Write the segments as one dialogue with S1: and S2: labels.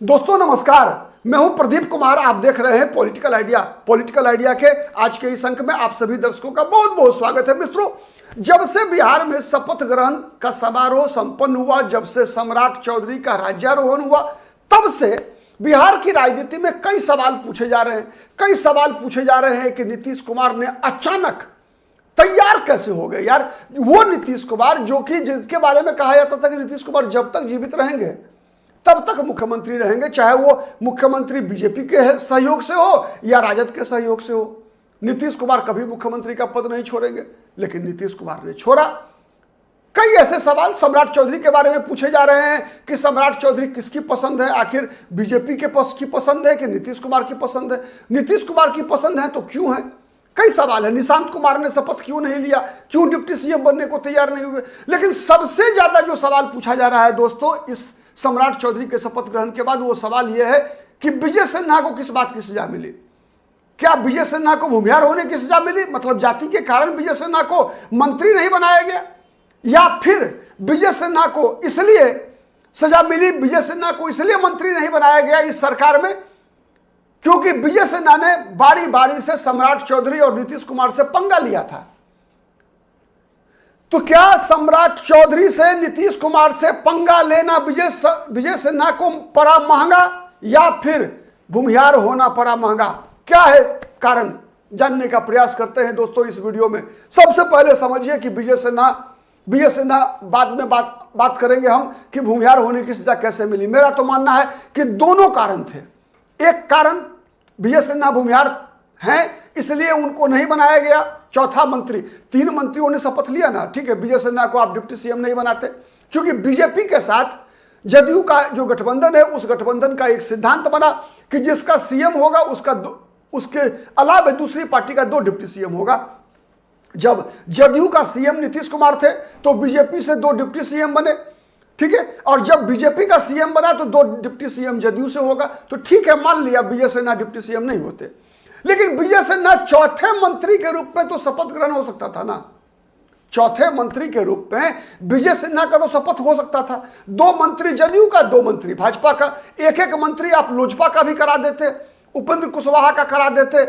S1: दोस्तों नमस्कार, मैं हूं प्रदीप कुमार। आप देख रहे हैं पॉलिटिकल आइडिया। पॉलिटिकल आइडिया के आज के इस अंक में आप सभी दर्शकों का बहुत बहुत स्वागत है। मित्रों, जब से बिहार में शपथ ग्रहण का समारोह संपन्न हुआ, जब से सम्राट चौधरी का राज्यारोहण हुआ, तब से बिहार की राजनीति में कई सवाल पूछे जा रहे हैं कि नीतीश कुमार ने अचानक तैयार कैसे हो गए। यार, वो नीतीश कुमार जो कि जिसके बारे में कहा जाता था कि नीतीश कुमार जब तक जीवित रहेंगे तब तक मुख्यमंत्री रहेंगे, चाहे वो मुख्यमंत्री बीजेपी के सहयोग से हो या राजद के सहयोग से हो। नीतीश कुमार कभी मुख्यमंत्री का पद नहीं छोड़ेंगे, लेकिन नीतीश कुमार ने छोड़ा। कई ऐसे सवाल सम्राट चौधरी के बारे में पूछे जा रहे हैं कि सम्राट चौधरी किसकी पसंद है, आखिर बीजेपी के पक्ष की पसंद है कि नीतीश कुमार की पसंद है। नीतीश कुमार की पसंद है तो क्यों है, कई सवाल है। निशांत कुमार ने शपथ क्यों नहीं लिया, क्यों डिप्टी सीएम बनने को तैयार नहीं हुए। लेकिन सबसे ज्यादा जो सवाल पूछा जा रहा है दोस्तों इस सम्राट चौधरी के शपथ ग्रहण के बाद, वो सवाल यह है कि विजय सिन्हा को किस बात की सजा मिली। क्या विजय सिन्हा को भूमिहार होने की सजा मिली, मतलब जाति के कारण विजय सिन्हा को मंत्री नहीं बनाया गया, या फिर विजय सिन्हा को इसलिए सजा मिली, विजय सिन्हा को इसलिए मंत्री नहीं बनाया गया इस सरकार में क्योंकि विजय सिन्हा ने बारी बारी से सम्राट चौधरी और नीतीश कुमार से पंगा लिया था। तो क्या सम्राट चौधरी से नीतीश कुमार से पंगा लेना विजय सिन्हा को पड़ा महंगा, या फिर भूमिहार होना पड़ा महंगा? क्या है कारण, जानने का प्रयास करते हैं दोस्तों इस वीडियो में। सबसे पहले समझिए कि विजय सिन्हा बाद में बात करेंगे हम कि भूमिहार होने की सजा कैसे मिली। मेरा तो मानना है कि दोनों कारण थे। एक कारण विजय सिन्हा भूमिहार हैं इसलिए उनको नहीं बनाया गया चौथा मंत्री। 3 मंत्रियों ने शपथ लिया ना, ठीक है, विजय सिन्हा को आप डिप्टी सीएम नहीं बनाते, क्योंकि बीजेपी के साथ जदयू का जो गठबंधन है उस गठबंधन का एक सिद्धांत बना कि जिसका सीएम होगा उसके अलावा दूसरी पार्टी का 2 डिप्टी सीएम होगा। जब जदयू का सीएम नीतीश कुमार थे तो बीजेपी से 2 डिप्टी सीएम बने, ठीक है, और जब बीजेपी का सीएम बना तो 2 डिप्टी सीएम जदयू से होगा। तो ठीक है, मान लिया विजय सिन्हा डिप्टी सीएम नहीं होते, लेकिन विजय सिन्हा चौथे मंत्री के रूप में तो शपथ ग्रहण हो सकता था ना। चौथे मंत्री के रूप में विजय सिन्हा का तो शपथ हो सकता था। 2 मंत्री जदयू का, 2 मंत्री भाजपा का, एक मंत्री आप लोजपा का भी करा देते, उपेंद्र कुशवाहा का करा देते,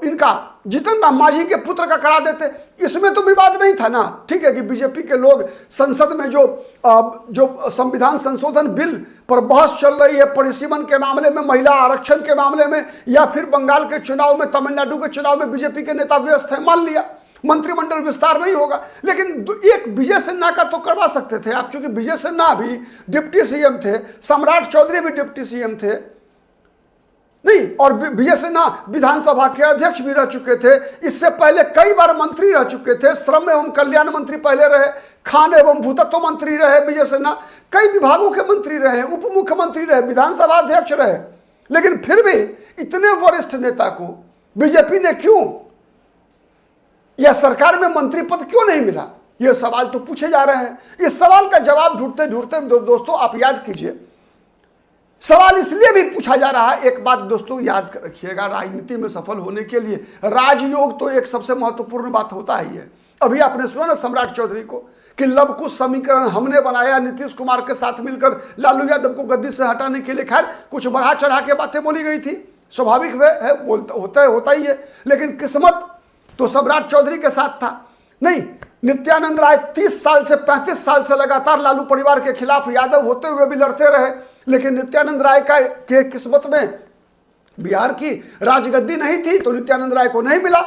S1: इनका जीतन राम मांझी के पुत्र का करा देते। इसमें तो विवाद नहीं था ना, ठीक है, कि बीजेपी के लोग संसद में जो संविधान संशोधन बिल पर बहस चल रही है, परिसीमन के मामले में, महिला आरक्षण के मामले में, या फिर बंगाल के चुनाव में, तमिलनाडु के चुनाव में बीजेपी के नेता व्यस्त है, मान लिया मंत्रिमंडल विस्तार नहीं होगा, लेकिन एक विजय सिन्हा का तो करवा सकते थे आप, क्योंकि विजय सिन्हा भी डिप्टी सीएम थे, सम्राट चौधरी भी डिप्टी सीएम थे नहीं, और विजय सिन्हा विधानसभा के अध्यक्ष भी रह चुके थे, इससे पहले कई बार मंत्री रह चुके थे, श्रम एवं कल्याण मंत्री पहले रहे, खान एवं भूतत्व मंत्री रहे विजय सिन्हा, कई विभागों के मंत्री रहे, उप मुख्यमंत्री रहे, विधानसभा अध्यक्ष रहे। लेकिन फिर भी इतने वरिष्ठ नेता को बीजेपी ने क्यों, या सरकार में मंत्री पद क्यों नहीं मिला, ये सवाल तो पूछे जा रहे हैं। इस सवाल का जवाब ढूंढते ढूंढते दोस्तों आप याद कीजिए, सवाल इसलिए भी पूछा जा रहा है। एक बात दोस्तों याद रखिएगा, राजनीति में सफल होने के लिए राजयोग तो एक सबसे महत्वपूर्ण बात होता ही है। अभी आपने सुना ना सम्राट चौधरी को कि लव कुश समीकरण हमने बनाया नीतीश कुमार के साथ मिलकर लालू यादव को गद्दी से हटाने के लिए। खैर, कुछ बढ़ा चढ़ा के बातें बोली गई थी, स्वाभाविक है, होता ही है, लेकिन किस्मत तो सम्राट चौधरी के साथ था। नहीं, नित्यानंद राय 30 साल से 35 साल से लगातार लालू परिवार के खिलाफ यादव होते हुए भी लड़ते रहे, लेकिन नित्यानंद राय के किस्मत में बिहार की राजगद्दी नहीं थी, तो नित्यानंद राय को नहीं मिला,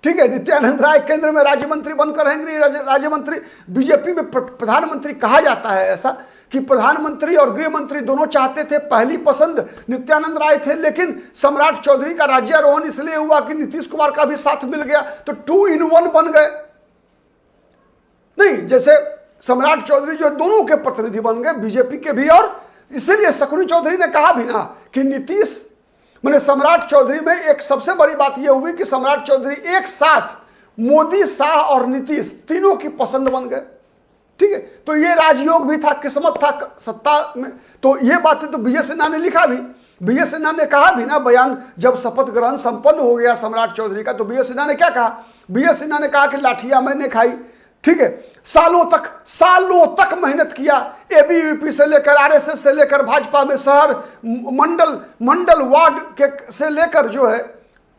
S1: ठीक है। नित्यानंद राय केंद्र में राज्य मंत्री बनकर रहेंगे, राज्य मंत्री। बीजेपी में प्रधानमंत्री कहा जाता है ऐसा कि प्रधानमंत्री और गृह मंत्री दोनों चाहते थे, पहली पसंद नित्यानंद राय थे, लेकिन सम्राट चौधरी का राज्यारोहण इसलिए हुआ कि नीतीश कुमार का भी साथ मिल गया, तो 2 in 1 बन गए। नहीं, जैसे सम्राट चौधरी जो दोनों के प्रतिनिधि बन गए, बीजेपी के भी, और इसीलिए शकुनी चौधरी ने कहा भी ना कि नीतीश मैंने सम्राट चौधरी में एक सबसे बड़ी बात यह हुई कि सम्राट चौधरी एक साथ मोदी, शाह और नीतीश तीनों की पसंद बन गए, ठीक है। तो ये राजयोग भी था, किस्मत था सत्ता में। तो ये बातें तो विजय सिन्हा ने लिखा भी, विजय सिन्हा ने कहा भी ना बयान, जब शपथ ग्रहण संपन्न हो गया सम्राट चौधरी का, तो विजय सिन्हा ने क्या कहा? विजय सिन्हा ने कहा कि लाठियां मैंने खाई, ठीक है, सालों तक मेहनत किया। एबीवीपी से लेकर आरएसएस से लेकर भाजपा में शहर मंडल वार्ड के से लेकर जो है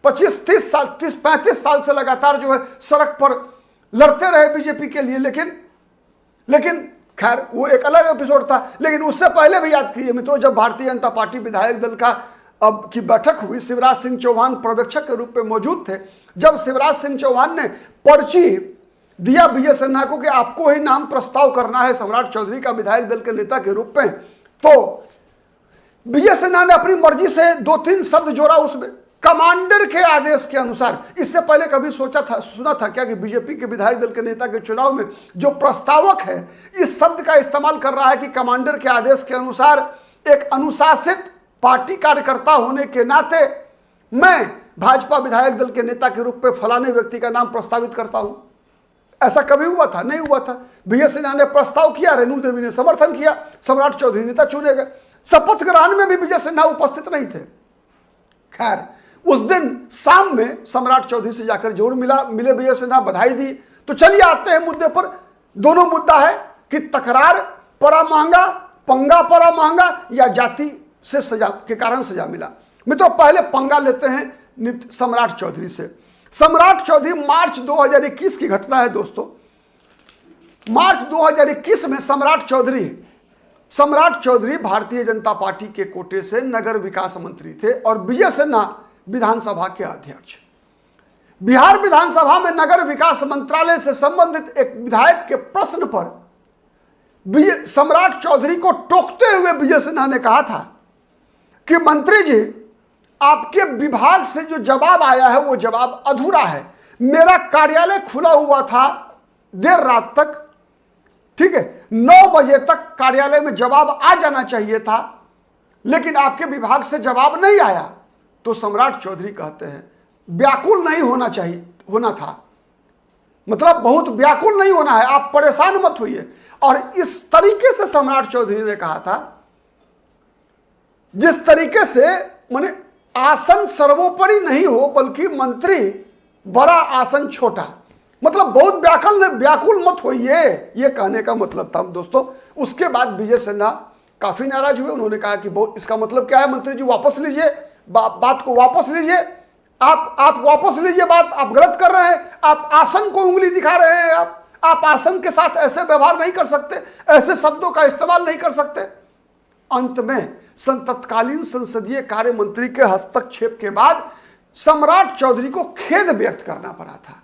S1: 25-30 साल 35 साल से लगातार जो है सड़क पर लड़ते रहे बीजेपी के लिए। लेकिन खैर वो एक अलग एपिसोड था। लेकिन उससे पहले भी याद कीजिए मित्रों, जब भारतीय जनता पार्टी विधायक दल का अब की बैठक हुई, शिवराज सिंह चौहान पर्यवेक्षक के रूप में मौजूद थे। जब शिवराज सिंह चौहान ने पर्ची दिया विजय सिन्हा को कि आपको ही नाम प्रस्ताव करना है सम्राट चौधरी का विधायक दल के नेता के रूप में, तो विजय सिन्हा ने अपनी मर्जी से 2-3 शब्द जोड़ा उसमें, कमांडर के आदेश के अनुसार। इससे पहले कभी सुना था क्या कि बीजेपी के विधायक दल के नेता के चुनाव में जो प्रस्तावक है इस शब्द का इस्तेमाल कर रहा है कि कमांडर के आदेश के अनुसार एक अनुशासित पार्टी कार्यकर्ता होने के नाते मैं भाजपा विधायक दल के नेता के रूप में फलाने व्यक्ति का नाम प्रस्तावित करता हूं। ऐसा कभी हुआ था? नहीं हुआ था। विजय सिन्हा ने प्रस्ताव किया, रेणु देवी ने समर्थन किया, सम्राट चौधरी नेता चुने गए। शपथ ग्रहण में भी विजय सिन्हा उपस्थित नहीं थे। खैर उस दिन शाम में सम्राट चौधरी से जाकर जरूर मिले विजय सिन्हा, बधाई दी। तो चलिए आते हैं मुद्दे पर। दोनों मुद्दा है कि तकरार पड़ा महंगा, पंगा पड़ा महंगा, या जाति से सजा के कारण सजा मिला। मित्रों पहले पंगा लेते हैं सम्राट चौधरी से। सम्राट चौधरी मार्च 2021 की घटना है दोस्तों। मार्च 2021 में सम्राट चौधरी भारतीय जनता पार्टी के कोटे से नगर विकास मंत्री थे और विजय सिन्हा विधानसभा के अध्यक्ष। बिहार विधानसभा में नगर विकास मंत्रालय से संबंधित एक विधायक के प्रश्न पर सम्राट चौधरी को टोकते हुए विजय सिन्हा ने कहा था कि मंत्री जी, आपके विभाग से जो जवाब आया है वो जवाब अधूरा है। मेरा कार्यालय खुला हुआ था देर रात तक, ठीक है, 9 बजे तक कार्यालय में जवाब आ जाना चाहिए था, लेकिन आपके विभाग से जवाब नहीं आया। तो सम्राट चौधरी कहते हैं व्याकुल नहीं होना था, मतलब बहुत व्याकुल नहीं होना है, आप परेशान मत होइए। और इस तरीके से सम्राट चौधरी ने कहा था, जिस तरीके से माने आसन सर्वोपरि नहीं हो बल्कि मंत्री बड़ा आसन छोटा, मतलब बहुत व्याकुल मत होइए, ये कहने का मतलब था दोस्तों। उसके बाद विजय सिन्हा काफी नाराज हुए। उन्होंने कहा कि बहुत, इसका मतलब क्या है मंत्री जी, वापस लीजिए बात को, वापस लीजिए, आप वापस लीजिए बात, आप गलत कर रहे हैं, आप आसन को उंगली दिखा रहे हैं, आप आसन के साथ ऐसे व्यवहार नहीं कर सकते, ऐसे शब्दों का इस्तेमाल नहीं कर सकते। अंत में तत्कालीन संसदीय कार्य मंत्री के हस्तक्षेप के बाद सम्राट चौधरी को खेद व्यक्त करना पड़ा था,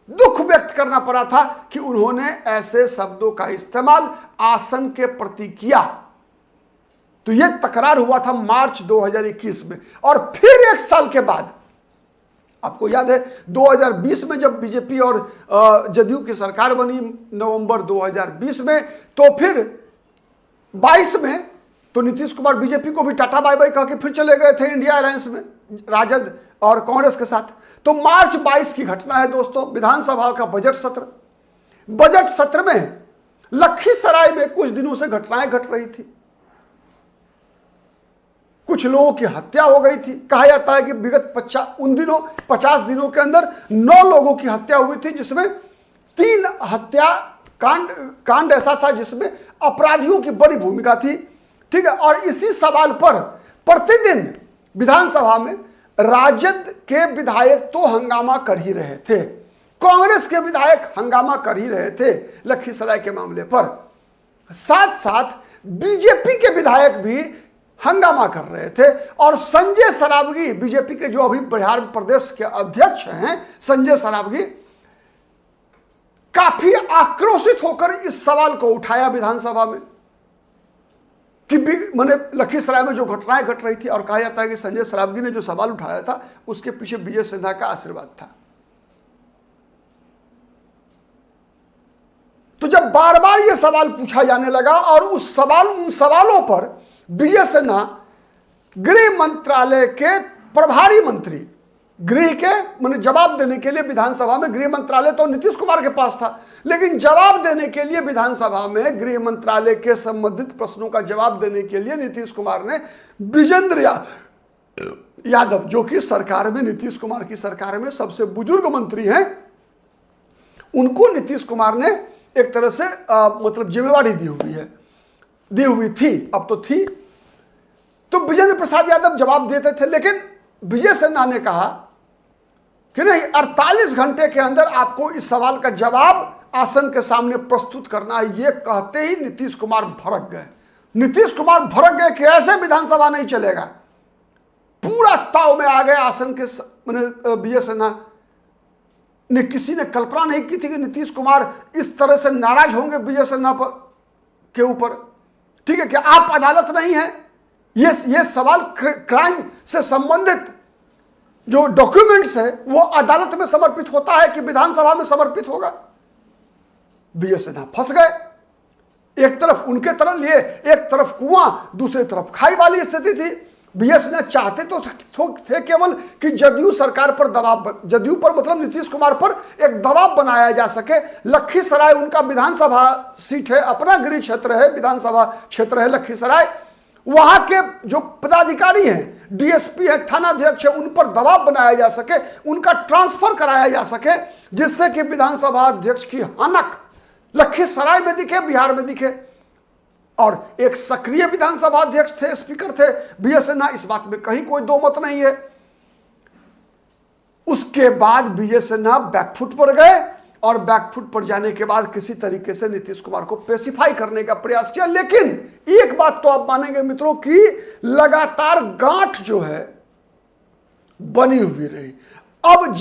S1: दुख व्यक्त करना पड़ा था कि उन्होंने ऐसे शब्दों का इस्तेमाल आसन के प्रति किया। तो यह तकरार हुआ था मार्च 2021 में। और फिर एक साल के बाद, आपको याद है 2020 में जब बीजेपी और जदयू की सरकार बनी नवंबर 2020 में, तो फिर 22 में तो नीतीश कुमार बीजेपी को भी टाटा बाय बाय कह के फिर चले गए थे इंडिया अलायंस में राजद और कांग्रेस के साथ। तो मार्च 22 की घटना है दोस्तों, विधानसभा का बजट सत्र में लखीसराय में कुछ दिनों से घटनाएं घट रही थी। कुछ लोगों की हत्या हो गई थी। कहा जाता है कि विगत 50 दिनों के अंदर 9 लोगों की हत्या हुई थी, जिसमें 3 हत्या कांड ऐसा था जिसमें अपराधियों की बड़ी भूमिका थी, ठीक है। और इसी सवाल पर प्रतिदिन विधानसभा में राजद के विधायक तो हंगामा कर ही रहे थे, कांग्रेस के विधायक हंगामा कर ही रहे थे लखीसराय के मामले पर, साथ साथ बीजेपी के विधायक भी हंगामा कर रहे थे। और संजय सरावगी, बीजेपी के जो अभी बिहार प्रदेश के अध्यक्ष हैं संजय सरावगी, काफी आक्रोशित होकर इस सवाल को उठाया विधानसभा में कि माने लखीसराय में जो घटनाएं घट रही थी। और कहा जाता है कि संजय सरावगी ने जो सवाल उठाया था उसके पीछे विजय सिन्हा का आशीर्वाद था। तो जब बार बार यह सवाल पूछा जाने लगा और उन सवालों पर विजय सिन्हा गृह मंत्रालय के प्रभारी मंत्री, गृह के माने जवाब देने के लिए विधानसभा में, गृह मंत्रालय तो नीतीश कुमार के पास था, लेकिन जवाब देने के लिए विधानसभा में गृह मंत्रालय के संबंधित प्रश्नों का जवाब देने के लिए नीतीश कुमार ने विजेंद्र यादव, जो कि सरकार में, नीतीश कुमार की सरकार में सबसे बुजुर्ग मंत्री हैं, उनको नीतीश कुमार ने एक तरह से मतलब जिम्मेवारी दी हुई थी, अब तो थी। तो विजेंद्र प्रसाद यादव जवाब देते थे, लेकिन विजय सिन्हा ने कहा कि नहीं, 48 घंटे के अंदर आपको इस सवाल का जवाब आसन के सामने प्रस्तुत करना है। यह कहते ही नीतीश कुमार भड़क गए। नीतीश कुमार भड़क गए कि ऐसे विधानसभा नहीं चलेगा। पूरा ताव में आ गए आसन के विजय सिन्हा ने। किसी ने कल्पना नहीं की थी कि नीतीश कुमार इस तरह से नाराज होंगे विजय सिन्हा पर के ऊपर। ठीक है, कि आप अदालत नहीं है, ये सवाल क्राइम से संबंधित जो डॉक्यूमेंट्स है वो अदालत में समर्पित होता है कि विधानसभा में समर्पित होगा। विजय सिन्हा फंस गए। एक तरफ उनके तरफ लिए, एक तरफ कुआं, दूसरी तरफ खाई वाली स्थिति थी। विजय सिन्हा चाहते तो थे केवल कि जदयू सरकार पर दबाव, जदयू पर मतलब नीतीश कुमार पर एक दबाव बनाया जा सके। लखीसराय उनका विधानसभा सीट है, अपना गृह क्षेत्र है, विधानसभा क्षेत्र है लखीसराय। वहां के जो पदाधिकारी हैं, डीएसपी है, थानाध्यक्ष है, उन पर दबाव बनाया जा सके, उनका ट्रांसफर कराया जा सके, जिससे कि विधानसभा अध्यक्ष की हनक लखीसराय में दिखे, बिहार में दिखे। और एक सक्रिय विधानसभा अध्यक्ष थे, स्पीकर थे विजय सिन्हा, इस बात में कहीं कोई दो मत नहीं है। उसके बाद विजय सिन्हा बैकफुट पर गए और बैकफुट पर जाने के बाद किसी तरीके से नीतीश कुमार को पेसिफाई करने का प्रयास किया। लेकिन एक बात तो आप मानेंगे मित्रों कि लगातार गांठ जो है बनी हुई रही। अब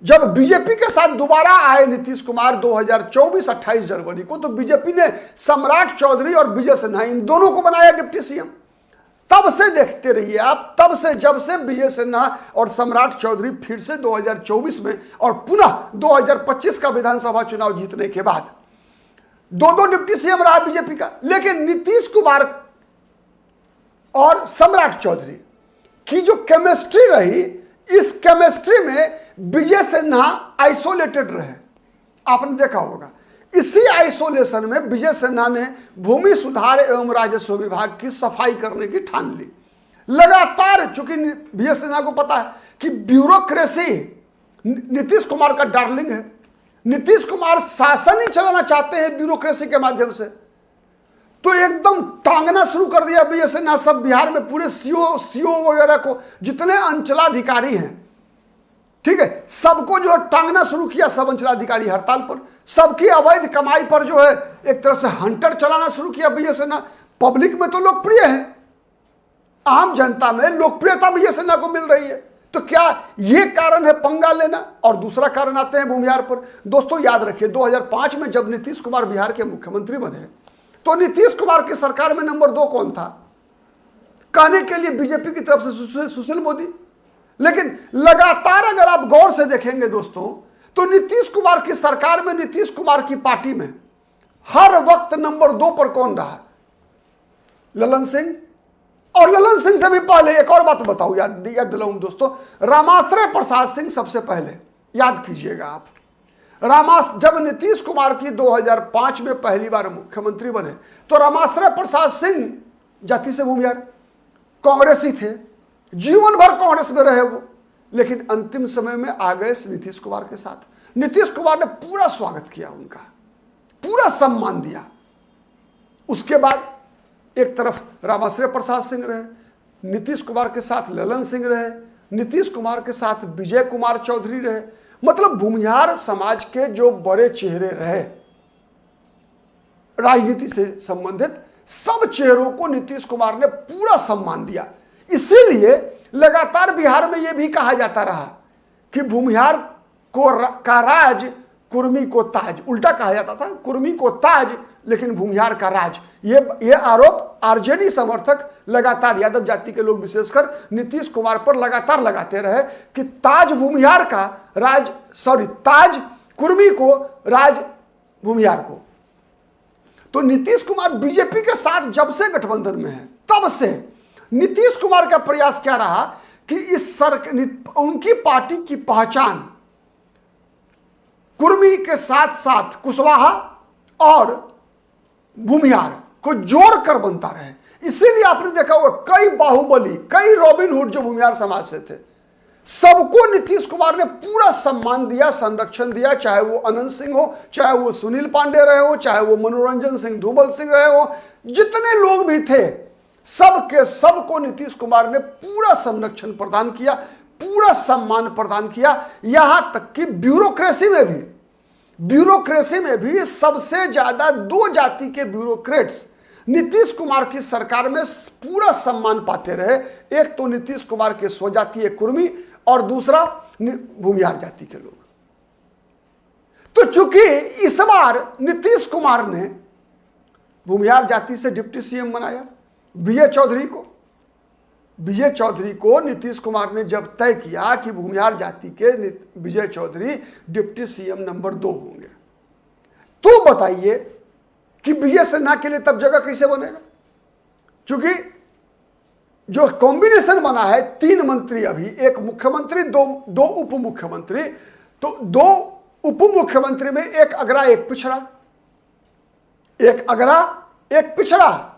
S1: जब बीजेपी के साथ दोबारा आए नीतीश कुमार 2024 28 जनवरी को, तो बीजेपी ने सम्राट चौधरी और विजय सिन्हा इन दोनों को बनाया डिप्टी सीएम। तब से देखते रहिए आप, तब से जब से विजय सिन्हा और सम्राट चौधरी फिर से 2024 में और पुनः 2025 का विधानसभा चुनाव जीतने के बाद दो डिप्टी सीएम रहा बीजेपी का। लेकिन नीतीश कुमार और सम्राट चौधरी की जो केमिस्ट्री रही, इस केमिस्ट्री में विजय सिन्हा आइसोलेटेड रहे। आपने देखा होगा, इसी आइसोलेशन में विजय सिन्हा ने भूमि सुधार एवं राजस्व विभाग की सफाई करने की ठान ली। लगातार, चूंकि विजय सिन्हा को पता है कि ब्यूरोक्रेसी नीतीश कुमार का डार्लिंग है, नीतीश कुमार शासन ही चलाना चाहते हैं ब्यूरोक्रेसी के माध्यम से, तो एकदम टांगना शुरू कर दिया विजय सिन्हा सब बिहार में पूरे सीओ वगैरह को, जितने अंचलाधिकारी हैं, ठीक है, सबको जो टांगना शुरू किया। सब अंचलाधिकारी हड़ताल पर, सबकी अवैध कमाई पर जो है एक तरह से हंटर चलाना शुरू किया विजय सिन्हा। पब्लिक में तो लोकप्रिय है, आम जनता में लोकप्रियता विजय सिन्हा को मिल रही है। तो क्या यह कारण है पंगा लेना? और दूसरा कारण आते हैं भूमिहार पर। दोस्तों याद रखिए, 2005 में जब नीतीश कुमार बिहार के मुख्यमंत्री बने, तो नीतीश कुमार की सरकार में नंबर 2 कौन था? कहने के लिए बीजेपी की तरफ से सुशील मोदी। लेकिन लगातार अगर आप गौर से देखेंगे दोस्तों, तो नीतीश कुमार की सरकार में, नीतीश कुमार की पार्टी में हर वक्त नंबर 2 पर कौन रहा? ललन सिंह। और ललन सिंह से भी पहले एक और बात बताऊं, याद दिलाऊं दोस्तों, रामाश्रय प्रसाद सिंह सबसे पहले, याद कीजिएगा आप। जब नीतीश कुमार की 2005 में पहली बार मुख्यमंत्री बने, तो रामाश्रय प्रसाद सिंह जाति से भूमिहार, कांग्रेसी थे, जीवन भर कांग्रेस में रहे वो, लेकिन अंतिम समय में आ गए नीतीश कुमार के साथ। नीतीश कुमार ने पूरा स्वागत किया उनका, पूरा सम्मान दिया। उसके बाद एक तरफ रामाश्रय प्रसाद सिंह रहे, नीतीश कुमार के साथ ललन सिंह रहे, नीतीश कुमार के साथ विजय कुमार चौधरी रहे। मतलब भूमिहार समाज के जो बड़े चेहरे रहे राजनीति से संबंधित, सब चेहरों को नीतीश कुमार ने पूरा सम्मान दिया। इसीलिए लगातार बिहार में यह भी कहा जाता रहा कि भूमिहार का राज, कुर्मी को ताज। उल्टा कहा जाता था, कुर्मी को ताज लेकिन भूमिहार का राज। ये आरोप आरजेडी समर्थक लगातार, यादव जाति के लोग विशेषकर नीतीश कुमार पर लगातार लगाते रहे कि ताज भूमिहार का राज, ताज कुर्मी को, राज भूमिहार को। तो नीतीश कुमार बीजेपी के साथ जब से गठबंधन में है, तब से नीतीश कुमार का प्रयास क्या रहा कि उनकी पार्टी की पहचान कुर्मी के साथ साथ कुशवाहा और भूमिहार को जोड़कर बनता रहे। इसीलिए आपने देखा होगा कई बाहुबली, कई रॉबिन हुड जो भूमिहार समाज से थे, सबको नीतीश कुमार ने पूरा सम्मान दिया, संरक्षण दिया, चाहे वो अनंत सिंह हो, चाहे वो सुनील पांडे रहे हो, चाहे वो मनोरंजन सिंह धूमल सिंह रहे हो, जितने लोग भी थे सबके सबको नीतीश कुमार ने पूरा संरक्षण प्रदान किया, पूरा सम्मान प्रदान किया। यहां तक कि ब्यूरोक्रेसी में भी सबसे ज्यादा 2 जाति के ब्यूरोक्रेट्स नीतीश कुमार की सरकार में पूरा सम्मान पाते रहे। एक तो नीतीश कुमार के स्वजातीय कुर्मी और दूसरा भूमिहार जाति के लोग। तो चूंकि इस बार नीतीश कुमार ने भूमिहार जाति से डिप्टी सीएम बनाया विजय चौधरी को नीतीश कुमार ने जब तय किया कि भूमिहार जाति के विजय चौधरी डिप्टी सीएम नंबर 2 होंगे, तो बताइए कि विजय सिन्हा के लिए तब जगह कैसे बनेगा? क्योंकि जो कॉम्बिनेशन बना है 3 मंत्री, अभी एक मुख्यमंत्री, दो उप मुख्यमंत्री, तो 2 उप मुख्यमंत्री में एक अगरा एक पिछड़ा,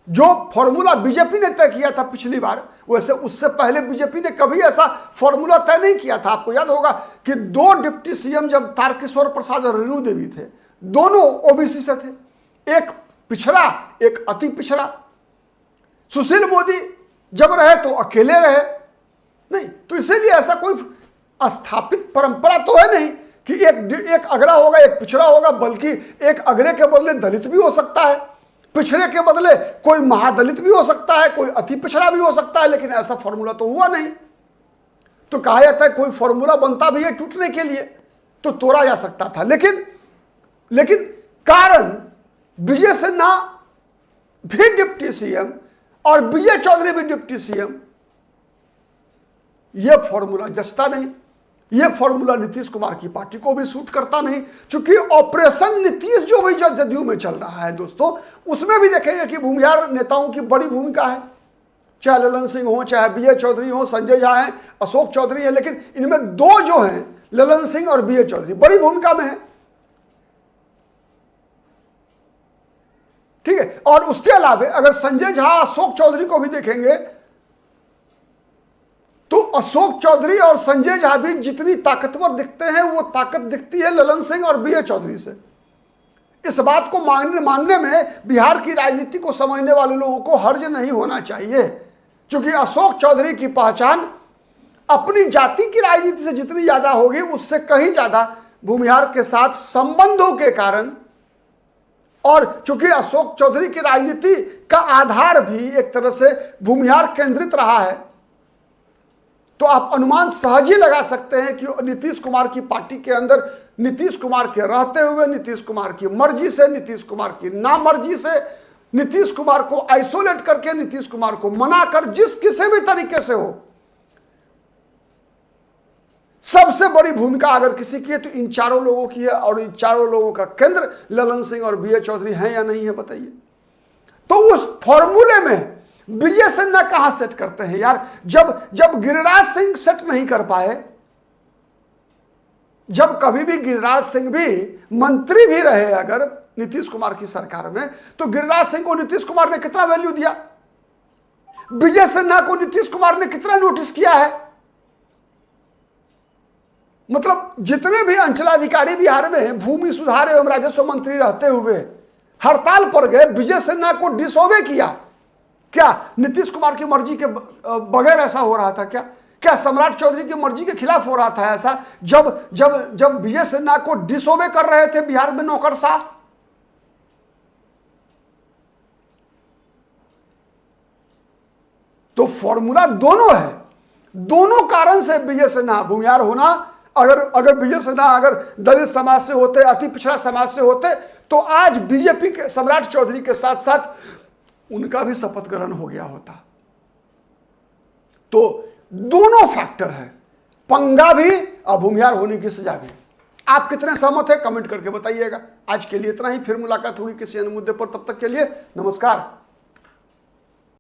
S1: जो फॉर्मूला बीजेपी ने तय किया था पिछली बार, वैसे उससे पहले बीजेपी ने कभी ऐसा फॉर्मूला तय नहीं किया था। आपको याद होगा कि 2 डिप्टी सीएम जब तारकिशोर प्रसाद और रेणु देवी थे, दोनों ओबीसी से थे, एक पिछड़ा एक अति पिछड़ा। सुशील मोदी जब रहे तो अकेले रहे नहीं, तो इसीलिए ऐसा कोई स्थापित परंपरा तो है नहीं कि एक अगरा होगा एक पिछड़ा होगा, बल्कि एक अगरे के बदले दलित भी हो सकता है, पिछड़े के बदले कोई महादलित भी हो सकता है, कोई अति पिछड़ा भी हो सकता है, लेकिन ऐसा फॉर्मूला तो हुआ नहीं। तो कहा जाता है कोई फॉर्मूला बनता भी है टूटने के लिए तो तोड़ा जा सकता था, लेकिन कारण विजय सिन्हा भी डिप्टी सीएम और विजय चौधरी भी डिप्टी सीएम, यह फॉर्मूला जचता नहीं, यह फॉर्मूला नीतीश कुमार की पार्टी को भी सूट करता नहीं। चूंकि ऑपरेशन नीतीश जो भी जदयू में चल रहा है दोस्तों, उसमें भी देखेंगे कि भूमिहार नेताओं की बड़ी भूमिका है, चाहे ललन सिंह हो, चाहे विजय चौधरी हो, संजय झा है, अशोक चौधरी है, लेकिन इनमें 2 जो हैं ललन सिंह और विजय चौधरी बड़ी भूमिका में है। ठीक है, और उसके अलावा अगर संजय झा अशोक चौधरी को भी देखेंगे तो अशोक चौधरी और संजय झा भी जितनी ताकतवर दिखते हैं वो ताकत दिखती है ललन सिंह और विजय चौधरी से। इस बात को मानने में बिहार की राजनीति को समझने वाले लोगों को हर्ज नहीं होना चाहिए, क्योंकि अशोक चौधरी की पहचान अपनी जाति की राजनीति से जितनी ज्यादा होगी उससे कहीं ज्यादा भूमिहार के साथ संबंधों के कारण, और चूंकि अशोक चौधरी की राजनीति का आधार भी एक तरह से भूमिहार केंद्रित रहा है, तो आप अनुमान सहज ही लगा सकते हैं कि नीतीश कुमार की पार्टी के अंदर नीतीश कुमार के रहते हुए, नीतीश कुमार की मर्जी से, नीतीश कुमार की नामर्जी से, नीतीश कुमार को आइसोलेट करके, नीतीश कुमार को मनाकर, जिस किसी भी तरीके से हो, सबसे बड़ी भूमिका अगर किसी की है तो इन 4 लोगों की है, और इन 4 लोगों का केंद्र ललन सिंह और विजय चौधरी हैं या नहीं है बताइए। तो उस फॉर्मूले में विजय सिन्हा कहां सेट करते हैं यार? जब गिरिराज सिंह सेट नहीं कर पाए, जब कभी भी गिरिराज सिंह भी मंत्री भी रहे अगर नीतीश कुमार की सरकार में, तो गिरिराज सिंह को नीतीश कुमार ने कितना वैल्यू दिया, विजय सिन्हा को नीतीश कुमार ने कितना नोटिस किया है। मतलब जितने भी अंचलाधिकारी बिहार में भूमि सुधार एवं राजस्व मंत्री रहते हुए हड़ताल पर गए, विजय सिन्हा को डिसोबे किया। क्या नीतीश कुमार की मर्जी के बगैर ऐसा हो रहा था? क्या सम्राट चौधरी की मर्जी के खिलाफ हो रहा था ऐसा? जब विजय सिन्हा को डिसोबे कर रहे थे बिहार में नौकरशाह, तो फॉर्मूला दोनों है, दोनों कारण से विजय सिन्हा भूमिहार होना। अगर विजय सिन्हा अगर दलित समाज से होते, अति पिछड़ा समाज से होते, तो आज बीजेपी के सम्राट चौधरी के साथ साथ उनका भी शपथ ग्रहण हो गया होता। तो दोनों फैक्टर है, पंगा भी और भूमिहार होने की सजा भी। आप कितने सहमत हैं कमेंट करके बताइएगा। आज के लिए इतना ही, फिर मुलाकात होगी किसी अन्य मुद्दे पर। तब तक के लिए नमस्कार।